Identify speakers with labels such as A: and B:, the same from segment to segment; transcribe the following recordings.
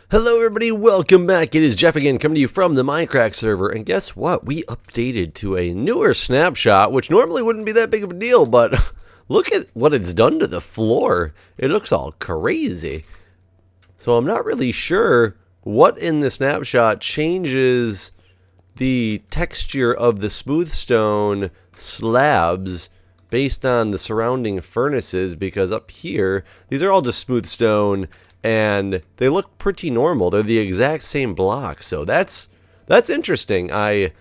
A: Hello everybody, welcome back. It is Jeff again coming to you from the Mindcrack server, and guess what? We updated to a newer snapshot, which normally wouldn't be that big of a deal, but look at what it's done to the floor. It looks all crazy. So I'm not really sure what in the snapshot changes the texture of the smooth stone slabs based on the surrounding furnaces, because up here, these are all just smooth stone, and they look pretty normal. They're the exact same block, so that's interesting. I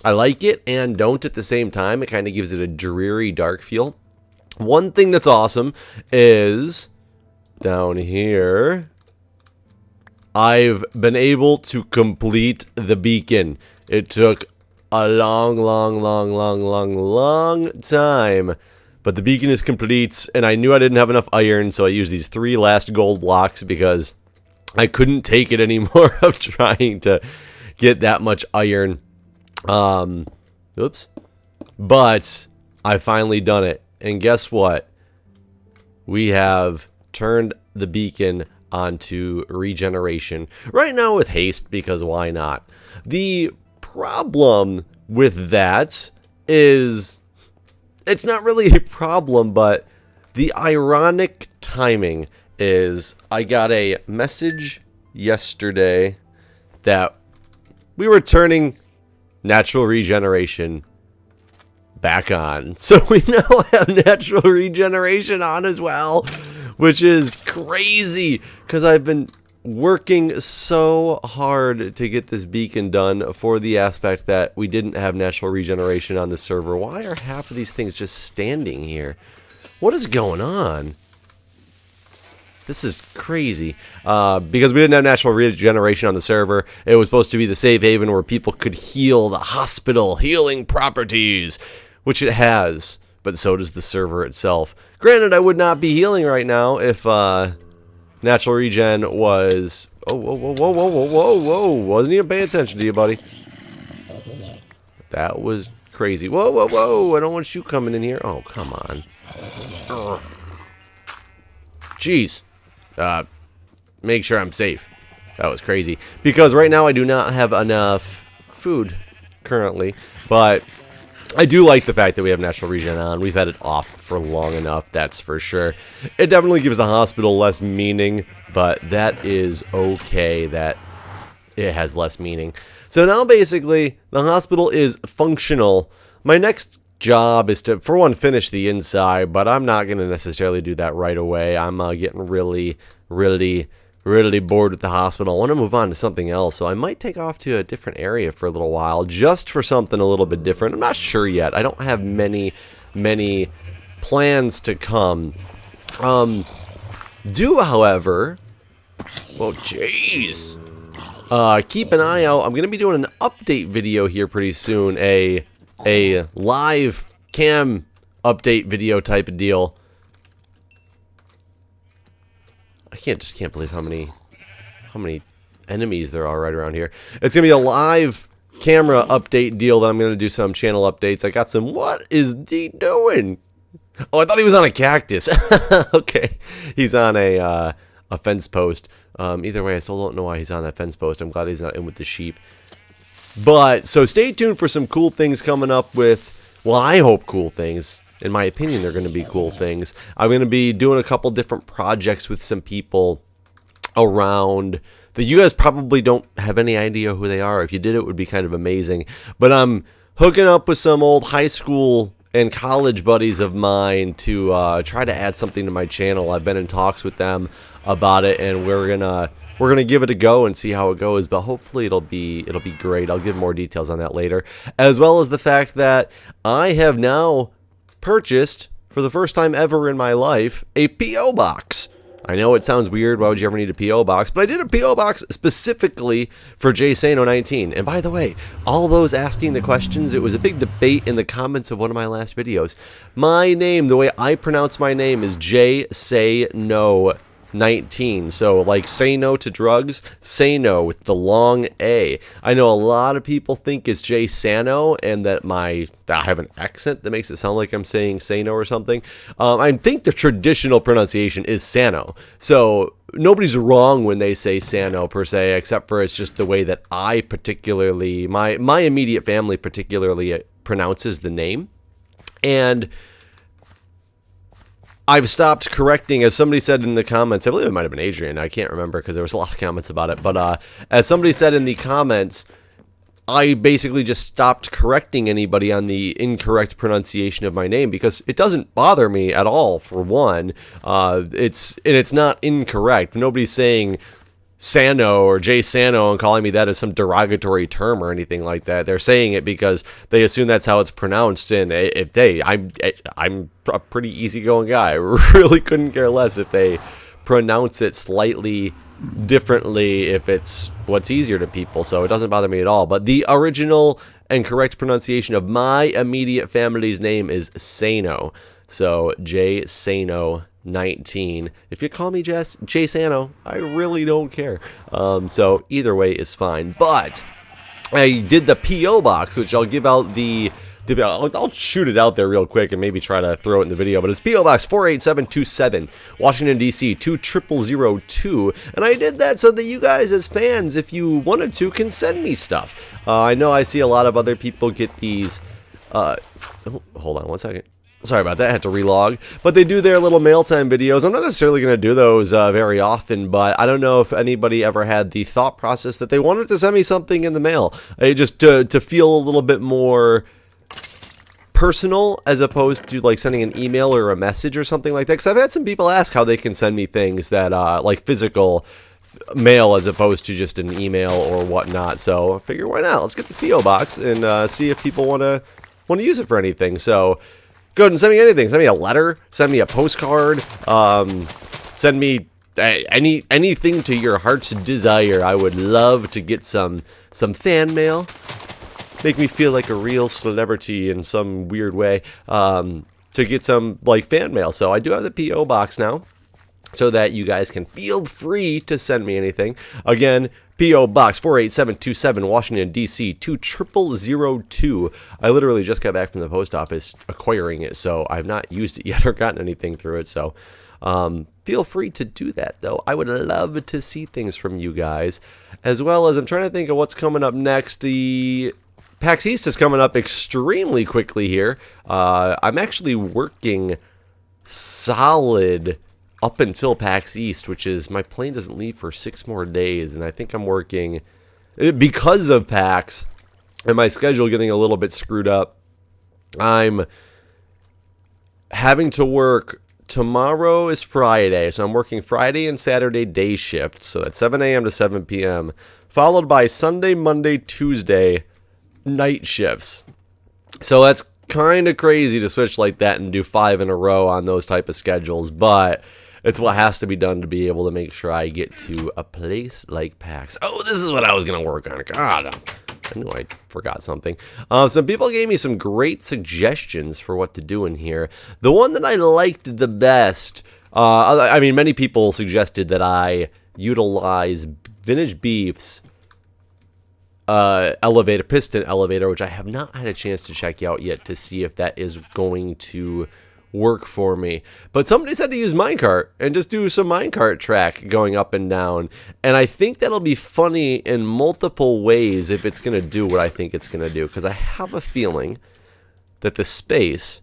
A: like it and don't at the same time. It kind of gives it a dreary, dark feel. One thing that's awesome is down here, I've been able to complete the beacon. It took a long time. But the beacon is complete, and I knew I didn't have enough iron, so I used these 3 last gold blocks because I couldn't take it anymore of trying to get that much iron. Oops. But I finally done it. And guess what? We have turned the beacon onto regeneration. Right now with haste, because why not? The problem with that is, it's not really a problem, but the ironic timing is I got a message yesterday that we were turning natural regeneration back on. So we now have natural regeneration on as well, which is crazy because I've been working so hard to get this beacon done for the aspect that we didn't have natural regeneration on the server. Why are half of these things just standing here? What is going on? This is crazy. Because we didn't have natural regeneration on the server, it was supposed to be the safe haven where people could heal, the hospital healing properties, which it has, but so does the server itself. Granted, I would not be healing right now if natural regen was... Whoa. Wasn't even paying attention to you, buddy. That was crazy. Whoa. I don't want you coming in here. Oh, come on. Ugh. Jeez. Make sure I'm safe. That was crazy. Because right now I do not have enough food currently. But I do like the fact that we have natural regen on. We've had it off for long enough, that's for sure. It definitely gives the hospital less meaning, but that is okay that it has less meaning. So now basically, the hospital is functional. My next job is to, for one, finish the inside, but I'm not going to necessarily do that right away. I'm getting really bored with the hospital. I want to move on to something else, so I might take off to a different area for a little while, just for something a little bit different. I'm not sure yet. I don't have many plans to come. However, well, jeez. Keep an eye out. I'm going to be doing an update video here pretty soon, a live cam update video type of deal. I just can't believe how many enemies there are right around here. It's gonna be a live camera update deal that I'm gonna do some channel updates. I got some. What is he doing? Oh, I thought he was on a cactus. Okay, he's on a fence post. Either way, I still don't know why he's on that fence post. I'm glad he's not in with the sheep. But so stay tuned for some cool things coming up with. Well, I hope cool things. In my opinion, they're going to be cool things. I'm going to be doing a couple different projects with some people around that you guys probably don't have any idea who they are. If you did, it would be kind of amazing. But I'm hooking up with some old high school and college buddies of mine to try to add something to my channel. I've been in talks with them about it, and we're gonna give it a go and see how it goes. But hopefully it'll be great. I'll give more details on that later, as well as the fact that I have now purchased, for the first time ever in my life, a P.O. box. I know it sounds weird, why would you ever need a P.O. box? But I did a P.O. box specifically for JSano19. And by the way, all those asking the questions, it was a big debate in the comments of one of my last videos. My name, the way I pronounce my name, is JSano19. 19. So like say no to drugs, say no with the long A. I know a lot of people think it's Jay Sano and that I have an accent that makes it sound like I'm saying say no or something. I think the traditional pronunciation is Sano. So nobody's wrong when they say Sano per se, except for it's just the way that I particularly, my immediate family particularly pronounces the name. And I've stopped correcting, as somebody said in the comments, I believe it might have been Adrian, I can't remember because there was a lot of comments about it, but as somebody said in the comments, I basically just stopped correcting anybody on the incorrect pronunciation of my name because it doesn't bother me at all, for one. It's not incorrect. Nobody's saying Sano or Jay Sano and calling me that as some derogatory term or anything like that. They're saying it because they assume that's how it's pronounced. And I'm a pretty easygoing guy. I really couldn't care less if they pronounce it slightly differently if it's what's easier to people. So it doesn't bother me at all. But the original and correct pronunciation of my immediate family's name is Sano. So Jay Sano 19. If you call me Jay Sano, I really don't care. So either way is fine. But I did the P.O. box, which I'll give out I'll shoot it out there real quick and maybe try to throw it in the video. But it's P.O. Box 48727, Washington, D.C. 20002. And I did that so that you guys as fans, if you wanted to, can send me stuff. I know I see a lot of other people get these. Hold on one second. Sorry about that, I had to relog. But they do their little mail time videos. I'm not necessarily going to do those very often, but I don't know if anybody ever had the thought process that they wanted to send me something in the mail. Just to feel a little bit more personal as opposed to like sending an email or a message or something like that. Because I've had some people ask how they can send me things that like physical mail as opposed to just an email or whatnot. So I figure why not? Let's get the P.O. box and see if people want to use it for anything. So go ahead and send me anything. Send me a letter. Send me a postcard. Send me anything to your heart's desire. I would love to get some fan mail. Make me feel like a real celebrity in some weird way. To get some like fan mail. So I do have the P.O. box now, so that you guys can feel free to send me anything. Again, P.O. Box 48727, Washington, D.C. 20002. I literally just got back from the post office acquiring it, so I've not used it yet or gotten anything through it. So feel free to do that, though. I would love to see things from you guys, as well as I'm trying to think of what's coming up next. The PAX East is coming up extremely quickly here. I'm actually working solid up until PAX East, which is my plane doesn't leave for 6 more days, and I think I'm working because of PAX and my schedule getting a little bit screwed up. I'm having to work. Tomorrow is Friday, so I'm working Friday and Saturday day shift, so that's 7 a.m. to 7 p.m., followed by Sunday, Monday, Tuesday night shifts. So that's kind of crazy to switch like that and do 5 in a row on those type of schedules, but it's what has to be done to be able to make sure I get to a place like PAX. Oh, this is what I was going to work on. God, I knew I forgot something. Some people gave me some great suggestions for what to do in here. The one that I liked the best, I mean, many people suggested that I utilize Vintage Beef's piston elevator, which I have not had a chance to check out yet to see if that is going to work for me. But somebody said to use minecart and just do some minecart track going up and down, and I think that'll be funny in multiple ways if it's going to do what I think it's going to do, because I have a feeling that the space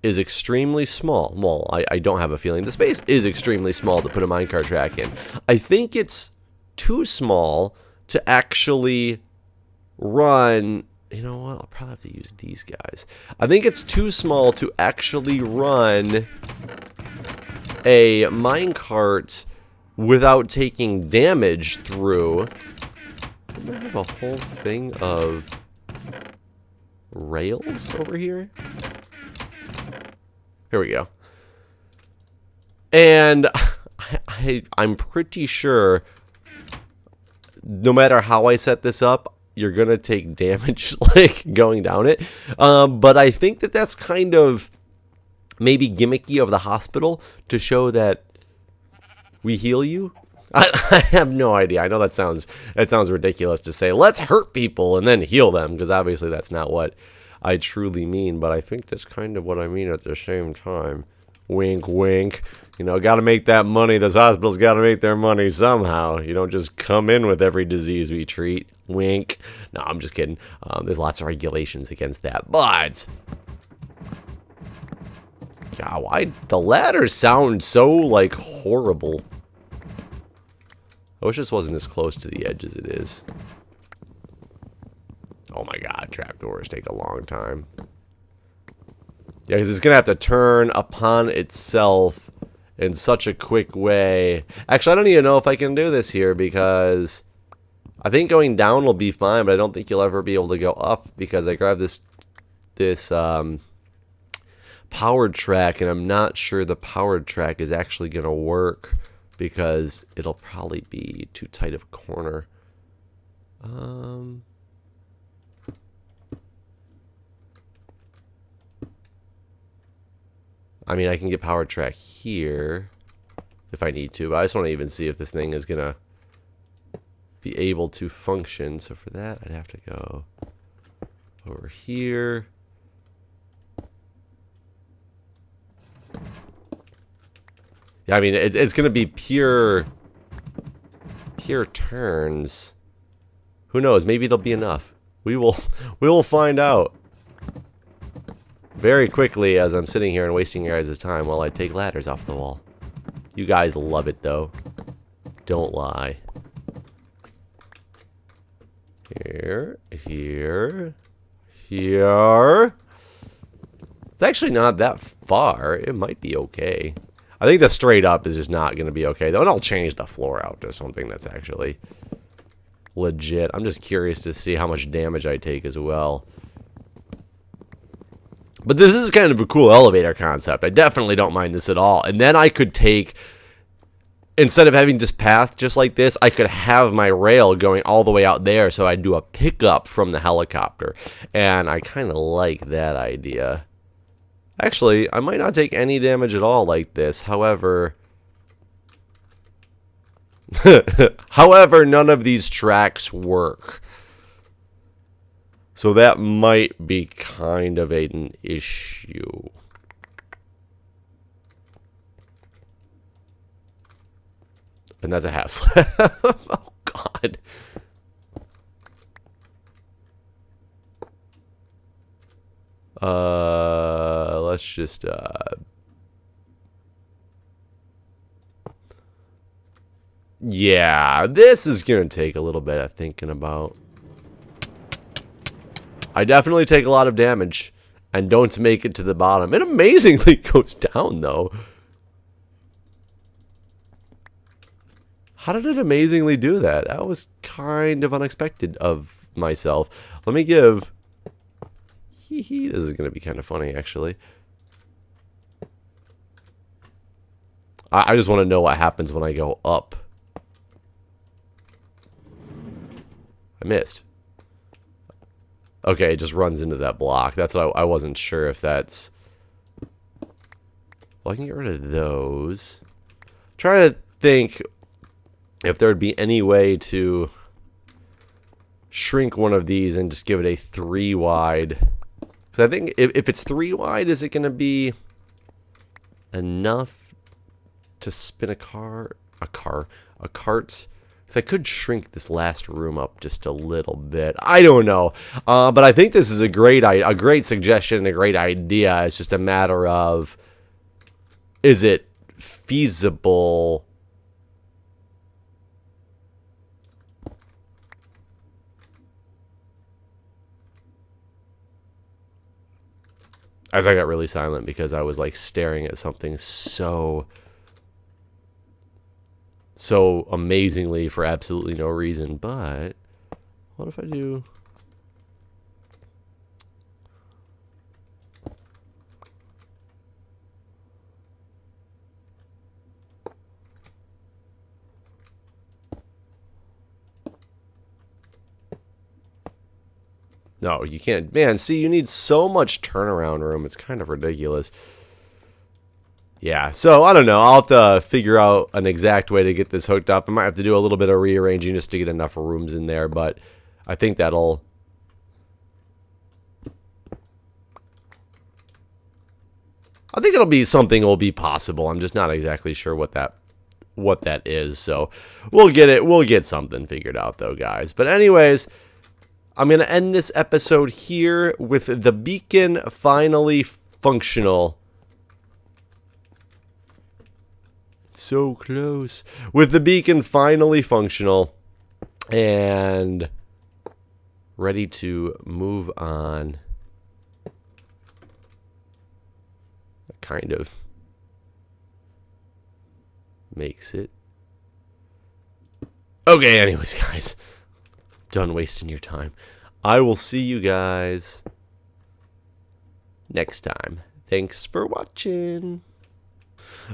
A: is extremely small. Well, I don't have a feeling. The space is extremely small to put a minecart track in. I think it's too small to actually run. You know what? I'll probably have to use these guys. I think it's too small to actually run a minecart without taking damage through. Do I have a whole thing of rails over here? Here we go. And I'm pretty sure no matter how I set this up, you're going to take damage like going down it. But I think that that's kind of maybe gimmicky of the hospital to show that We heal you? I have no idea. I know that sounds ridiculous to say, let's hurt people and then heal them, because obviously that's not what I truly mean, but I think that's kind of what I mean at the same time. Wink, wink. You know, got to make that money. This hospital's got to make their money somehow. You don't just come in with every disease we treat. Wink. No, I'm just kidding. There's lots of regulations against that, but... God, why the ladders sound so, like, horrible. I wish this wasn't as close to the edge as it is. Oh my god, trapdoors take a long time. Yeah, because it's going to have to turn upon itself in such a quick way. Actually, I don't even know if I can do this here, because I think going down will be fine, but I don't think you'll ever be able to go up, because I grabbed this powered track, and I'm not sure the powered track is actually going to work, because it'll probably be too tight of a corner. I mean, I can get powered track here if I need to, but I just want to even see if this thing is going to be able to function. So for that, I'd have to go over here. Yeah, I mean, it's going to be pure turns. Who knows? Maybe it'll be enough. We will find out very quickly as I'm sitting here and wasting your guys' time while I take ladders off the wall. You guys love it, though. Don't lie. Here, here, here. It's actually not that far. It might be okay. I think the straight up is just not going to be okay, though. And I'll change the floor out to something that's actually legit. I'm just curious to see how much damage I take as well. But this is kind of a cool elevator concept. I definitely don't mind this at all. And then I could take, instead of having this path just like this, I could have my rail going all the way out there, so I'd do a pickup from the helicopter. And I kind of like that idea. Actually, I might not take any damage at all like this. However, none of these tracks work. So that might be kind of an issue. And that's a half slab. Oh, God. Let's just, yeah, this is going to take a little bit of thinking about. I definitely take a lot of damage and don't make it to the bottom. It amazingly goes down, though. How did it amazingly do that? That was kind of unexpected of myself. Let me give... This is going to be kind of funny, actually. I just want to know what happens when I go up. I missed. Okay, it just runs into that block. That's what I wasn't sure if that's... Well, I can get rid of those. Try to think if there would be any way to shrink one of these and just give it a 3 wide. Because I think if it's 3 wide, is it going to be enough to spin a cart? Because I could shrink this last room up just a little bit. I don't know. But I think this is a great suggestion, a great idea. It's just a matter of, is it feasible? As I got really silent because I was like staring at something so amazingly for absolutely no reason. But what if I do... No, you can't. Man, see, you need so much turnaround room. It's kind of ridiculous. Yeah, so I don't know. I'll have to figure out an exact way to get this hooked up. I might have to do a little bit of rearranging just to get enough rooms in there, but I think that'll... I think it'll be something will be possible. I'm just not exactly sure what that is. So we'll get it. We'll get something figured out though, guys. But anyways, I'm going to end this episode here with the beacon finally functional. So close. With the beacon finally functional and ready to move on. That kind of makes it. Okay, anyways, guys. Done wasting your time. I will see you guys next time. Thanks for watching.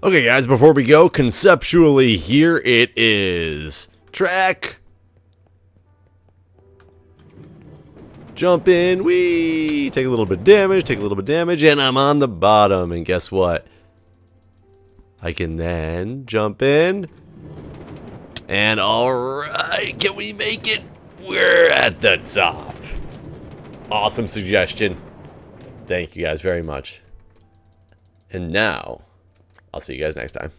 A: Okay, guys, before we go, conceptually, here it is. Track. Jump in. Whee! Take a little bit of damage, and I'm on the bottom. And guess what? I can then jump in. And alright, can we make it? We're at the top. Awesome suggestion. Thank you guys very much. And now... I'll see you guys next time.